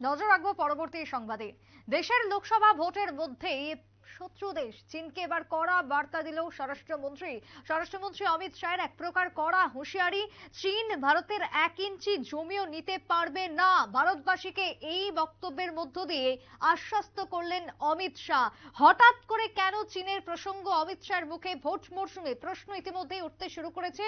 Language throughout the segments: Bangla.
নজর রাখবো পরবর্তী সংবাদে। দেশের লোকসভা ভোটের মধ্যেই শত্রু দেশ চীনকে এবার কড়া বার্তা দিল স্বরাষ্ট্রমন্ত্রী অমিত শাহের এক প্রকার কড়া হুঁশিয়ারি। চীন ভারতের 1 ইঞ্চি জমিও নিতে পারবে না, ভারতবাসীকে এই বক্তব্যের মধ্য দিয়ে আশ্বস্ত করলেন অমিত শাহ। হঠাৎ করে কেন চীনের প্রসঙ্গ অমিত শাহের মুখে? ভোট মরশুমে প্রশ্ন ইতিমধ্যেই উঠতে শুরু করেছে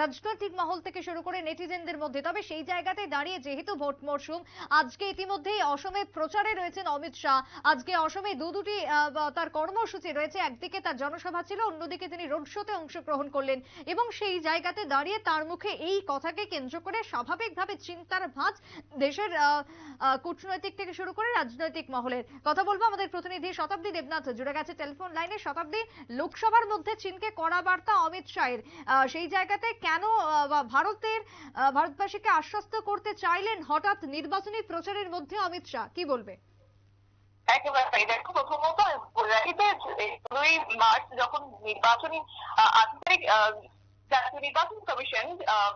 রাজনৈতিক মহল থেকে শুরু করে নেটিজেনদের মধ্যে। তবে সেই জায়গাতে দাঁড়িয়ে যেহেতু ভোট মরশুম, আজকে ইতিমধ্যেই অসমে প্রচারে রয়েছেন অমিত শাহ। আজকে অসমে দুটি তার কর্মসূচি রয়েছে, একদিকে তার জনসভা ছিল, অন্যদিকে তিনি রোড শোতে অংশগ্রহণ করলেন এবং সেই জায়গাতে দাঁড়িয়ে তার মুখে এই কথাকে কেন্দ্র করে স্বাভাবিকভাবে চিন্তার ভাঁজ দেশের কূটনৈতিক থেকে শুরু করে রাজনৈতিক মহলের। কথা বলবো আমাদের প্রতিনিধি শতাব্দী দেবনাথ জুড়ে গেছে টেলিফোন লাইনে। শতাব্দী, লোকসভার মধ্যে চীনকে কড়া বার্তা অমিত শাহের, সেই জায়গাতে কেন ভারতবাসীকে আশ্বস্ত করতে চাইলেন হঠাৎ নির্বাচনী প্রচারের মধ্যে অমিত শাহ, কি বলবে? একেবারে দেখো, প্রথমত রাখিতে 2 মার্চ যখন নির্বাচনী আধিকারিক জাতীয় নির্বাচন কমিশন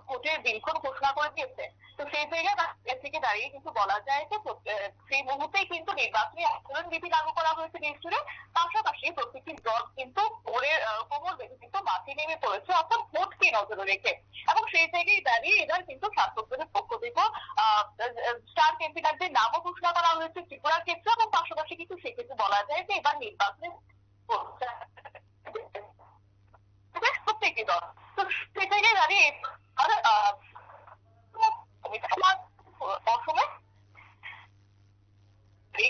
ভোটের দিনক্ষণ ঘোষণা করে দিয়েছে, তো সেই জায়গায় থেকে দাঁড়িয়ে কিন্তু বলা যায় যে সেই মুহূর্তেই কিন্তু নির্বাচনী আচরণ বিধি লাগু করা হয়েছে দেশ জুড়ে। পাশাপাশি প্রত্যেকটি দল কিন্তু কোমর বেঁধে কিন্তু মাঠে নেমে পড়েছে, অর্থাৎ ভোটকে নজরে রেখে। এবং সেই জায়গায় দাঁড়িয়ে এবার কিন্তু শাসকদলের পক্ষ থেকে স্টার ক্যাম্পেইনারদের নামও ঘোষণা করা হয়েছে ত্রিপুরার ক্ষেত্রে। এবং পাশাপাশি কিন্তু সেক্ষেত্রে বলা যায় যে এবার নির্বাচনের প্রত্যেকটি দল, তো সে জায়গায় দাঁড়িয়ে অসমে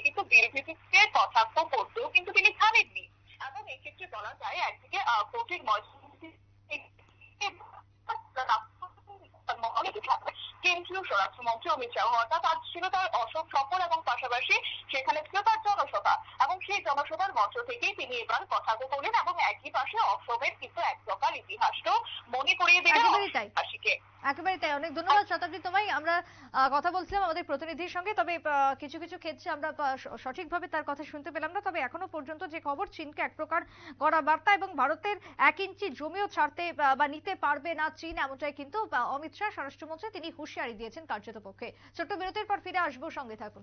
কিন্তু বিরোধীকে কটাক্ষ করতেও কিন্তু তিনি ছাড়েননি। এবং এক্ষেত্রে বলা যায় একদিকে ভোটের কেন্দ্রীয় স্বরাষ্ট্রমন্ত্রী অমিত শাহ, অর্থাৎ আজ ছিল তার অসম সফর এবং পাশাপাশি সেখানে ছিল তার জনসভা। এবং সেই জনসভার মঞ্চ থেকেই তিনি এবার কথা বললেন এবং একই পাশে অসমের কিন্তু এক প্রকার ইতিহাসও মনে করিয়ে দিলেন অসমবাসীকে। একেবারে তাই। অনেক ধন্যবাদ শতাব্দী তোমায়। আমরা কথা বলছিলাম আমাদের প্রতিনিধির সঙ্গে, তবে কিছু কিছু ক্ষেত্রে আমরা সঠিকভাবে তার কথা শুনতে পেলাম না। তবে এখনো পর্যন্ত যে খবর, চীনকে এক প্রকার কড়া বার্তা এবং ভারতের 1 ইঞ্চি জমিও ছাড়তে বা নিতে পারবে না চীন, এমনটাই কিন্তু অমিত শাহ স্বরাষ্ট্রমন্ত্রী তিনি হুঁশিয়ারি দিয়েছেন কার্যত পক্ষে। ছোট্ট বিরতির পর ফিরে আসবো, সঙ্গে থাকুন।